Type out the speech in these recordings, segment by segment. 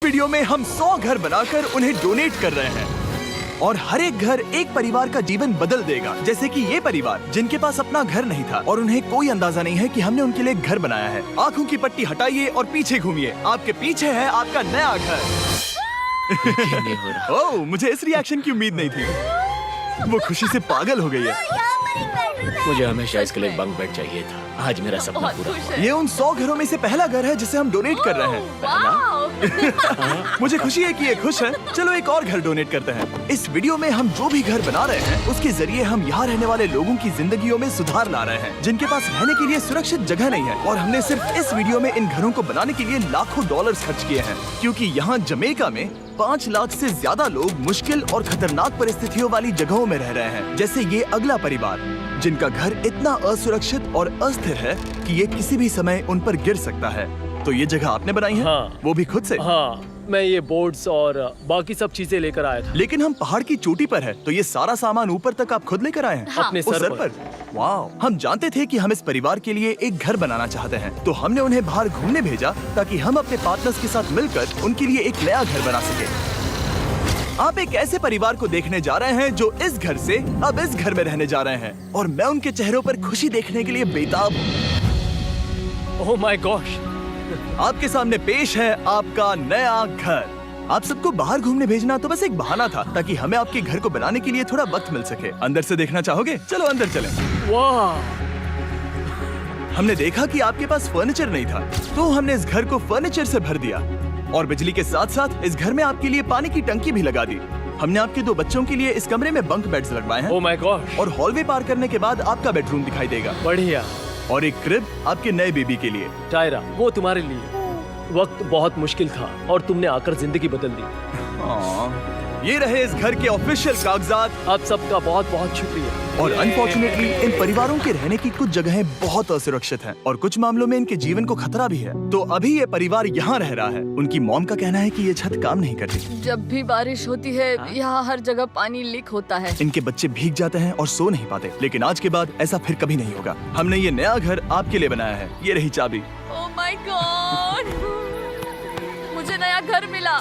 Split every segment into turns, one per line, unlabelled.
Video में हम 100 घर बनाकर उन्हें डोनेट कर रहे हैं और हर एक घर एक परिवार का जीवन बदल देगा। जैसे कि ये परिवार जिनके पास अपना घर नहीं था और उन्हें कोई अंदाजा नहीं है कि हमने उनके लिए घर बनाया है। आंखों की पट्टी हटाइए और पीछे घूमिए। आपके पीछे है आपका नया घर।
नहीं हो रहा।
ओह, मुझे इस रिएक्शन की उम्मीद नहीं थी। वो खुशी से पागल हो गई है।
मुझे हमेशा इसके लिए बंक बेड चाहिए था। आज मेरा सपना पूरा हुआ।
ये उन 100 घरों में से पहला घर है जिसे हम डोनेट कर रहे हैं। मुझे खुशी है कि ये खुश है। चलो एक और घर डोनेट करते हैं। इस वीडियो में हम जो भी घर बना रहे हैं उसके जरिए हम यहाँ रहने वाले लोगों की जिंदगियों में सुधार ला रहे हैं जिनके पास रहने के लिए सुरक्षित जगह नहीं है। और हमने सिर्फ इस वीडियो में इन घरों को बनाने के लिए लाखों डॉलर्स खर्च किए हैं, क्योंकि यहाँ जमैका में 5 लाख से ज्यादा लोग मुश्किल और खतरनाक परिस्थितियों वाली जगहों में रह रहे हैं। जैसे ये अगला परिवार जिनका घर इतना असुरक्षित और अस्थिर है कि ये किसी भी समय उन पर गिर सकता है। तो ये जगह आपने बनाई है?
हाँ।
वो भी खुद से?
हाँ, मैं ये बोर्ड्स और बाकी सब चीजें लेकर आया था।
लेकिन हम पहाड़ की चोटी पर है, तो ये सारा सामान ऊपर तक आप खुद लेकर आए हैं?
अपने
वो
सर पर।
वाह! हम जानते थे कि हम इस परिवार के लिए एक घर बनाना चाहते हैं, तो हमने उन्हें बाहर घूमने भेजा ताकि हम अपने पार्टनर्स के साथ मिलकर उनके लिए एक नया घर बना सके। आप एक ऐसे परिवार को देखने जा रहे हैं जो इस घर से अब इस घर में रहने जा रहे हैं, और मैं उनके चेहरों पर खुशी देखने के लिए बेताब हूँ।
Oh my gosh!
आपके सामने पेश है आपका नया घर। आप सबको बाहर घूमने भेजना तो बस एक बहाना था ताकि हमें आपके घर को बनाने के लिए थोड़ा वक्त मिल सके। अंदर से देखना चाहोगे? चलो अंदर चलें।
वाह!
हमने देखा कि आपके पास फर्नीचर नहीं था, तो हमने इस घर को फर्नीचर से भर दिया और बिजली के साथ साथ इस घर में आपके लिए पानी की टंकी भी लगा दी। हमने आपके 2 बच्चों के लिए इस कमरे में बंक बेड्स लगवाए हैं
ओह माय गॉश!
और हॉलवे पार करने के बाद आपका बेडरूम दिखाई देगा
बढ़िया।
और एक क्रिब आपके नए बेबी के लिए।
टायरा, वो तुम्हारे लिए। वक्त बहुत मुश्किल था और तुमने आकर जिंदगी बदल दी।
ये रहे इस घर के ऑफिशियल कागजात।
आप सबका बहुत बहुत शुक्रिया।
और अनफॉर्चुनेटली इन परिवारों के रहने की कुछ जगहें बहुत असुरक्षित हैं और कुछ मामलों में इनके जीवन को खतरा भी है। तो अभी ये परिवार यहाँ रह रहा है। उनकी मॉम का कहना है कि ये छत काम नहीं करती।
जब भी बारिश होती है यहाँ हर जगह पानी लीक होता है।
इनके बच्चे भीग जाते हैं और सो नहीं पाते, लेकिन आज के बाद ऐसा फिर कभी नहीं होगा। हमने ये नया घर आपके लिए बनाया है। ये रही चाबी।
Oh my God! मुझे नया घर मिला।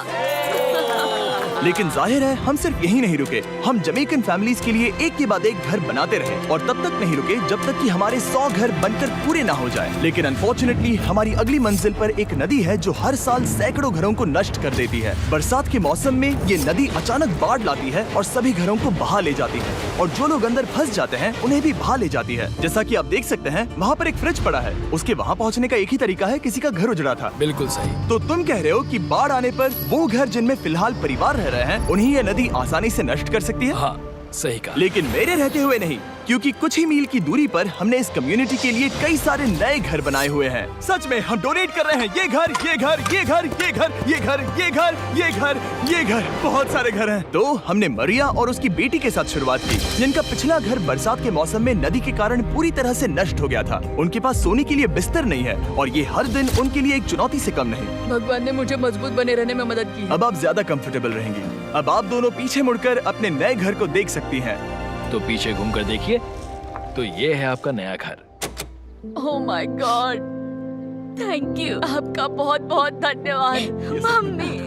लेकिन जाहिर है हम सिर्फ यही नहीं रुके। हम जमैकन फैमिलीज के लिए एक के बाद एक घर बनाते रहे और तब तक नहीं रुके जब तक कि हमारे 100 घर बनकर पूरे ना हो जाए। लेकिन अनफॉर्चुनेटली हमारी अगली मंजिल पर एक नदी है जो हर साल सैकड़ों घरों को नष्ट कर देती है। बरसात के मौसम में ये नदी अचानक बाढ़ लाती है और सभी घरों को बहा ले जाती है, और जो लोग अंदर फंस जाते हैं उन्हें भी बहा ले जाती है। जैसा कि आप देख सकते हैं वहाँ पर एक फ्रिज पड़ा है। उसके वहाँ पहुँचने का एक ही तरीका है, किसी का घर उजड़ा था।
बिल्कुल सही।
तो तुम कह रहे हो कि बाढ़ आने पर वो घर जिनमें फिलहाल परिवार रह रहे हैं उन्हें ये नदी आसानी से नष्ट कर सकती है?
हाँ, सही कहा।
लेकिन मेरे रहते हुए नहीं, क्योंकि कुछ ही मील की दूरी पर हमने इस कम्युनिटी के लिए कई सारे नए घर बनाए हुए हैं। सच में हम डोनेट कर रहे हैं ये घर, ये घर, ये घर, ये घर, ये घर, ये घर, ये घर, ये घर, बहुत सारे घर हैं। तो हमने मरिया और उसकी बेटी के साथ शुरुआत की, जिनका पिछला घर बरसात के मौसम में नदी के कारण पूरी तरह से नष्ट हो गया था। उनके पास सोने के लिए बिस्तर नहीं है और ये हर दिन उनके लिए एक चुनौती से कम नहीं।
भगवान ने मुझे मजबूत बने रहने में मदद की।
अब आप ज्यादा कंफर्टेबल रहेंगी। अब आप दोनों पीछे मुड़कर अपने नए घर को देख सकती हैं।
तो पीछे घूमकर देखिए, तो ये है आपका नया घर।
Oh my God! Thank you. आपका बहुत बहुत धन्यवाद मम्मी।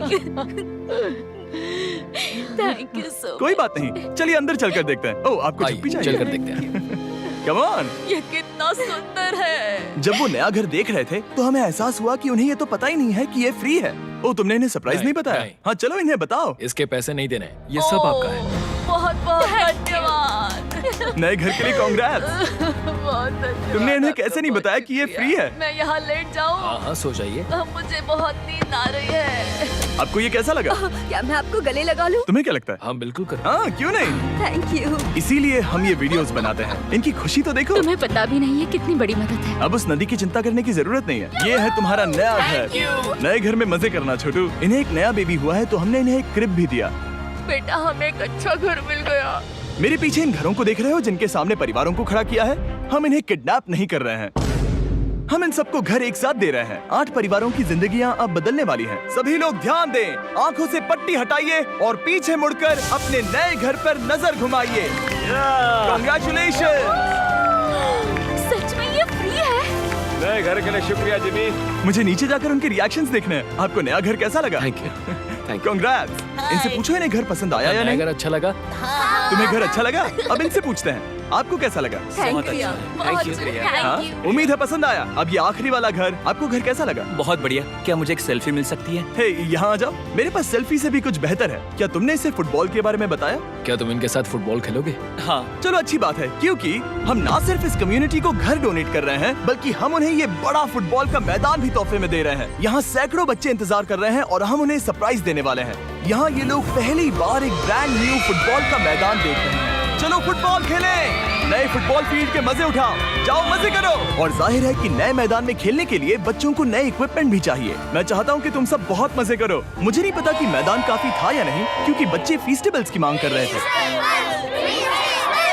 Thank you so.
कोई बात नहीं, चलिए अंदर चलकर देखते हैं। ओह, आपको
आइए,
चप्पी चाहिए?
चलकर देखते हैं।
Come on.
ये कितना सुंदर है।
जब वो नया घर देख रहे थे तो हमें एहसास हुआ कि उन्हें ये तो पता ही नहीं है कि ये फ्री है। ओ, तुमने इन्हें सरप्राइज नहीं बताया?
नहीं।
हाँ, चलो इन्हें बताओ।
इसके पैसे नहीं देने, ये सब आपका है।
बहुत बहुत धन्यवाद।
नए घर के लिए कांग्रेट्स।
बहुत धन्यवाद।
तुमने इन्हें कैसे नहीं बताया कि ये फ्री है?
मैं यहाँ लेट जाऊँ?
हाँ हाँ, सो जाइए।
मुझे बहुत नींद आ रही है।
आपको ये कैसा लगा?
क्या मैं आपको गले लगा लूं?
तुम्हें क्या लगता है?
हाँ बिल्कुल कर।
हाँ, क्यों नहीं?
Thank you.
इसीलिए हम ये वीडियोस बनाते हैं। इनकी खुशी तो देखो।
तुम्हें पता भी नहीं है कितनी बड़ी मदद है।
अब उस नदी की चिंता करने की जरूरत नहीं है। ये है तुम्हारा नया घर। नए घर में मजे करना छोटू। इन्हें एक नया बेबी हुआ है तो हमने इन्हें एक क्रिब भी दिया।
बेटा, हमें एक अच्छा घर मिल गया।
मेरे पीछे इन घरों को देख रहे हो जिनके सामने परिवारों को खड़ा किया है? हम इन्हें किडनैप नहीं कर रहे हैं, हम इन सबको घर एक साथ दे रहे हैं। 8 परिवारों की जिंदगियां अब बदलने वाली हैं। सभी लोग ध्यान दें, आंखों से पट्टी हटाइए और पीछे मुड़कर अपने नए घर पर नजर घुमाइए। Congratulations!
सच में ये फ्री है?
नए घर के लिए शुक्रिया जिमी।
मुझे नीचे जाकर उनके रिएक्शंस देखने हैं। आपको नया घर कैसा लगा?
Thank you, thank you.
Congrats. इनसे पूछो इन्हें घर पसंद आया या नहीं?
अगर अच्छा लगा
तुम्हें घर अच्छा लगा? अब इनसे पूछते हैं आपको कैसा लगा?
बहुत अच्छा है, थैंक यू।
हाँ? उम्मीद है पसंद आया। अब ये आखिरी वाला घर, आपको घर कैसा लगा?
बहुत बढ़िया। क्या मुझे एक सेल्फी मिल सकती है?
हे, यहाँ आ जाओ। मेरे पास सेल्फी से भी कुछ बेहतर है। क्या तुमने इसे फुटबॉल के बारे में बताया?
क्या तुम इनके साथ फुटबॉल खेलोगे?
हाँ।
चलो अच्छी बात है, क्योंकि हम ना सिर्फ इस कम्युनिटी को घर डोनेट कर रहे हैं, बल्कि हम उन्हें ये बड़ा फुटबॉल का मैदान भी तोहफे में दे रहे हैं। यहाँ सैकड़ों बच्चे इंतजार कर रहे हैं और हम उन्हें सरप्राइज देने वाले हैं। यहाँ ये लोग पहली बार एक ब्रांड न्यू फुटबॉल का मैदान देख रहे हैं। चलो फुटबॉल खेलें। नए फुटबॉल फील्ड के मजे उठाओ, जाओ मजे करो। और जाहिर है कि नए मैदान में खेलने के लिए बच्चों को नए इक्विपमेंट भी चाहिए। मैं चाहता हूँ कि तुम सब बहुत मजे करो। मुझे नहीं पता कि मैदान काफी था या नहीं, क्योंकि बच्चे फीस्टेबल्स की मांग कर रहे थे।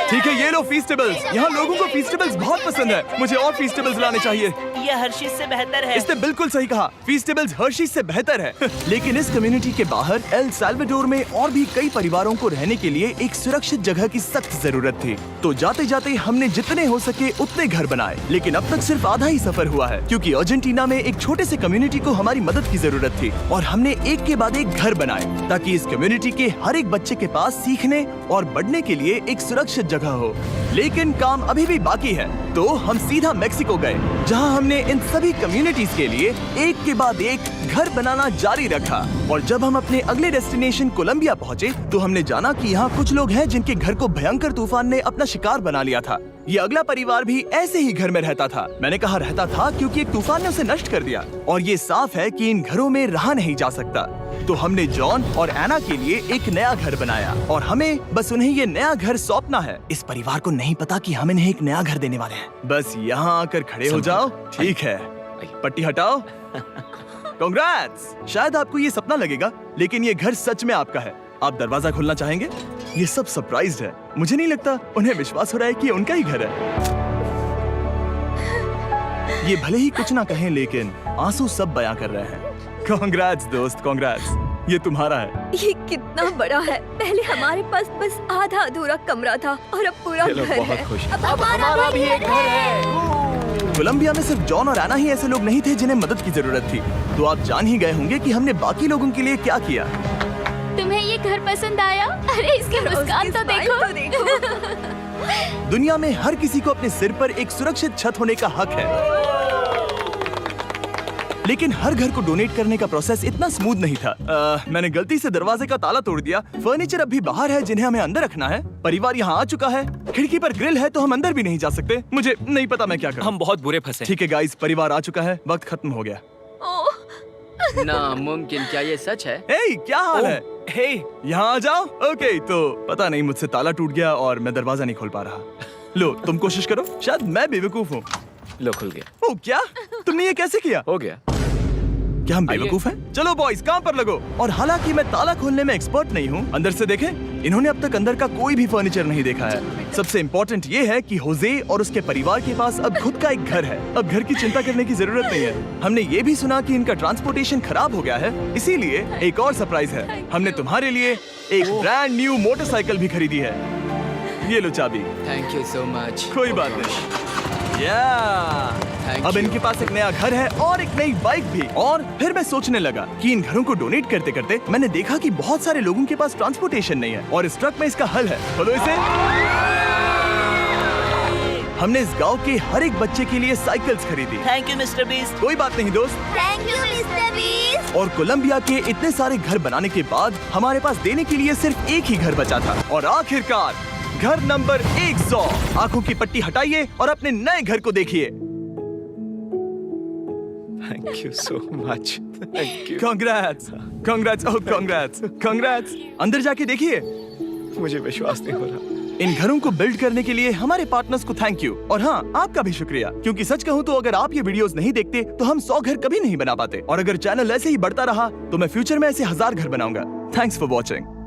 ठीक है, ये लो फीस्टेबल्स। यहाँ लोगों को फीस्टेबल्स बहुत पसंद है। मुझे और फीस्टेबल्स लाने चाहिए।
ये हर्शीज से बेहतर है।
इसने बिल्कुल सही कहा, फीस्टेबल्स हर्शीज से बेहतर है। लेकिन इस कम्युनिटी के बाहर एल साल्वाडोर में और भी कई परिवारों को रहने के लिए एक सुरक्षित जगह की सख्त जरूरत थी। तो जाते जाते हमने जितने हो सके उतने घर बनाए, लेकिन अब तक सिर्फ आधा ही सफर हुआ है, क्योंकि अर्जेंटीना में एक छोटे से कम्युनिटी को हमारी मदद की जरूरत थी और हमने एक के बाद एक घर बनाए ताकि इस कम्युनिटी के हर एक बच्चे के पास सीखने और बढ़ने के लिए एक सुरक्षित जगह हो। लेकिन काम अभी भी बाकी है, तो हम सीधा मेक्सिको गए, जहां हमने इन सभी कम्युनिटीज के लिए एक के बाद एक घर बनाना जारी रखा। और जब हम अपने अगले डेस्टिनेशन कोलंबिया पहुंचे, तो हमने जाना कि यहाँ कुछ लोग हैं जिनके घर को भयंकर तूफान ने अपना शिकार बना लिया था। ये अगला परिवार भी ऐसे ही घर में रहता था। मैंने कहा रहता था क्योंकि एक तूफान ने उसे नष्ट कर दिया, और ये साफ है कि इन घरों में रहा नहीं जा सकता। तो हमने जॉन और एना के लिए एक नया घर बनाया और हमें बस उन्हें ये नया घर सौंपना है। इस परिवार को नहीं पता कि हम इन्हें एक नया घर देने वाले हैं। बस यहाँ आकर खड़े हो जाओ। ठीक है, पट्टी हटाओ। कांग्रेट्स। शायद आपको ये सपना लगेगा, लेकिन ये घर सच में आपका है। आप दरवाजा खोलना चाहेंगे? ये सब सरप्राइज्ड है। मुझे नहीं लगता उन्हें विश्वास हो रहा है कि ये उनका ही घर है। ये भले ही कुछ ना कहें, लेकिन आंसू सब बयां कर रहे हैं। कांग्रेट्स दोस्त, कांग्रेट्स। ये तुम्हारा है।
ये कितना बड़ा है। पहले हमारे पास बस आधा अधूरा कमरा था और अब पूरा
ये लोग
घर
बहुत
है।
खुश हैं।
अब हमारा भी एक घर है।
कोलंबिया में सिर्फ जॉन और एना ही ऐसे लोग नहीं थे जिन्हें मदद की जरूरत थी। तो आप जान ही गए होंगे कि हमने बाकी लोगों के लिए क्या किया।
तुम्हें ये घर पसंद आया? अरे इसकी मुस्कान तो देखो।
दुनिया में हर किसी को अपने सिर पर एक सुरक्षित छत होने का हक है, लेकिन हर घर को डोनेट करने का प्रोसेस इतना स्मूथ नहीं था। मैंने गलती से दरवाजे का ताला तोड़ दिया। फर्नीचर अब भी बाहर है जिन्हें हमें अंदर रखना है। परिवार यहाँ आ चुका है। खिड़की पर ग्रिल है तो हम अंदर भी नहीं जा सकते। मुझे नहीं पता मैं क्या करूं।
हम बहुत बुरे फंसे।
ठीक है गाइस, परिवार आ चुका है। वक्त खत्म हो गया।
नामुमकिन। क्या ये सच है?
हे, क्या हाल है?
हे,
यहाँ आ जाओ। ओके, तो पता नहीं मुझसे ताला टूट गया और मैं दरवाजा नहीं खोल पा रहा। लो, तुम कोशिश करो। शायद मैं बेवकूफ हूँ।
लो खुल गया।
ओ क्या? तुमने ये कैसे किया?
हो गया।
क्या हम बेवकूफ हैं? चलो बॉयज, काम पर लगो। और हालांकि मैं ताला खोलने में एक्सपर्ट नहीं हूँ, अंदर से देखें। इन्होंने अब तक अंदर का कोई भी फर्नीचर नहीं देखा है। सबसे इम्पोर्टेंट ये है कि होजे और उसके परिवार के पास अब खुद का एक घर है। अब घर की चिंता करने की जरूरत नहीं है। हमने ये भी सुना कि इनका ट्रांसपोर्टेशन खराब हो गया है, इसीलिए एक और सरप्राइज है। हमने तुम्हारे लिए एक ब्रांड न्यू मोटरसाइकिल भी खरीदी है। ये लो चाबी।
Thank you so much.
कोई बात नहीं। अब इनके पास एक नया घर है और एक नई बाइक भी। और फिर मैं सोचने लगा कि इन घरों को डोनेट करते करते मैंने देखा कि बहुत सारे लोगों के पास ट्रांसपोर्टेशन नहीं है, और इस ट्रक में इसका हल है। खोलो इसे। हमने इस गांव के हर एक बच्चे के लिए साइकिल्स खरीदी।
Thank you mister beast.
कोई बात नहीं दोस्त।
Thank you mister beast.
और कोलंबिया के इतने सारे घर बनाने के बाद हमारे पास देने के लिए सिर्फ एक ही घर बचा था। और आखिरकार घर नंबर 100। आंखों की पट्टी हटाइए और अपने नए घर को देखिए।
Thank you so much. Thank you.
Congrats, congrats, oh congrats, congrats. अंदर जाके देखिए।
मुझे विश्वास नहीं हो रहा।
इन घरों को बिल्ड करने के लिए हमारे पार्टनर्स को थैंक यू। और हाँ, आपका भी शुक्रिया, क्योंकि सच कहूँ तो अगर आप ये वीडियोस नहीं देखते तो हम 100 घर कभी नहीं बना पाते। और अगर चैनल ऐसे ही बढ़ता रहा तो मैं फ्यूचर में ऐसे 1000 घर बनाऊंगा। Thanks for watching.